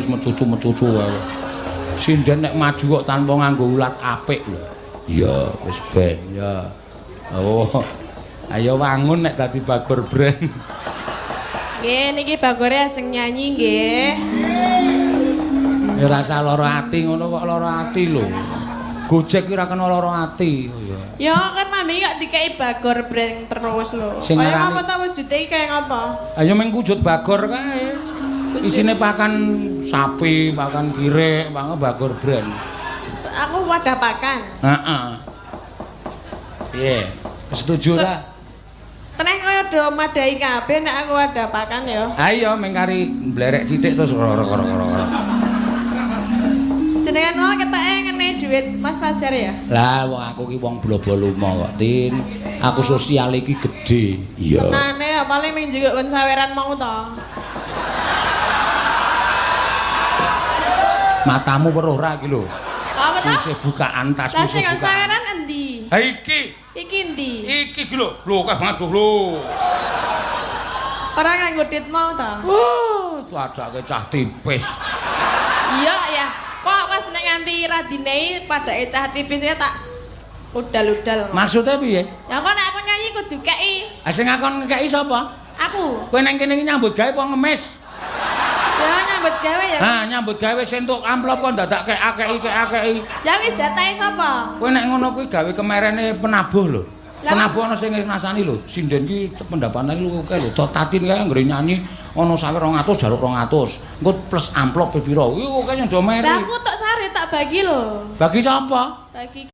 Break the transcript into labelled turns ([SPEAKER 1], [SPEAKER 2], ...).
[SPEAKER 1] mecucu wae. Sinden nek maju kok tanpa nganggo ulat apik lho. Iya, wis ben ya. Oh. Ayo wangun nek dadi Bagor Brand.
[SPEAKER 2] Nggih, niki Bagore ajeng nyanyi nggih.
[SPEAKER 1] Ya rasa lara ati ngono kok lara ati lho. Gojek ki ora kena lara ati.
[SPEAKER 2] Ya kan mami kok dikei Bagor Brand terus lho.
[SPEAKER 1] Sing
[SPEAKER 2] Kaya
[SPEAKER 1] ngarani-
[SPEAKER 2] apa ta wujude kaya ngapa?
[SPEAKER 1] Ayo meng wujud Bagor kae. Isine pakan sapi, pakan kirek, pakan Bagor Brand.
[SPEAKER 2] Aku wadah pakan.
[SPEAKER 1] Heeh. Piye? Setuju ta?
[SPEAKER 2] Teneh kaya do madai kabeh nek aku wadah pakan ya.
[SPEAKER 1] Ayo meng kari mblerek sithik terus koro.
[SPEAKER 2] Jenengan mau ketake ngene dhuwit Mas Fajar ya?
[SPEAKER 1] Lah wong aku ki wong blobo-lumo kok, Tin. Aku sosial iki gedhe. Iya.
[SPEAKER 2] Tenane ya paling ming juga kon saweran mau to.
[SPEAKER 1] Matamu weruh ra iki lho.
[SPEAKER 2] Apa to?
[SPEAKER 1] Wis bukaan tas
[SPEAKER 2] Lah
[SPEAKER 1] wis
[SPEAKER 2] sing kon
[SPEAKER 1] bukaan.
[SPEAKER 2] saweran endi?
[SPEAKER 1] Ha iki.
[SPEAKER 2] Iki endi?
[SPEAKER 1] Iki iki lho. Lho kah banget lho.
[SPEAKER 2] Ora nganggo dit mau to?
[SPEAKER 1] Cuacake cah tipis.
[SPEAKER 2] Iya ya. Kok pas nek nganti radinei padake cah tipis ya tak udal-udal.
[SPEAKER 1] Maksudnya piye?
[SPEAKER 2] Ya kok nek aku nyanyi kudu kei.
[SPEAKER 1] Ah sing ngakon ngekeki sapa?
[SPEAKER 2] Aku.
[SPEAKER 1] Kowe nang kene iki nyambut gawe apa ngemis?
[SPEAKER 2] Ya nyambut gawe ya.
[SPEAKER 1] Ha, nyambut gawe sentuk amplop kok dadak akeki.
[SPEAKER 2] Ya wis jatahe sapa?
[SPEAKER 1] Kowe nek ngono kuwi gawe kemerene penabuh lho.
[SPEAKER 2] Lah,
[SPEAKER 1] Penabuh ana sing ngrasani lho. Sinden ki pendapatane lu akeh lho. Tatin kae anggere nyanyi ana sawe 200 jaluk 200. Engko plus amplop pira. Kuwi akeh nyang do meri.
[SPEAKER 2] Lah aku tok sare tak bagi lho.
[SPEAKER 1] Bagi sapa?
[SPEAKER 2] Bagi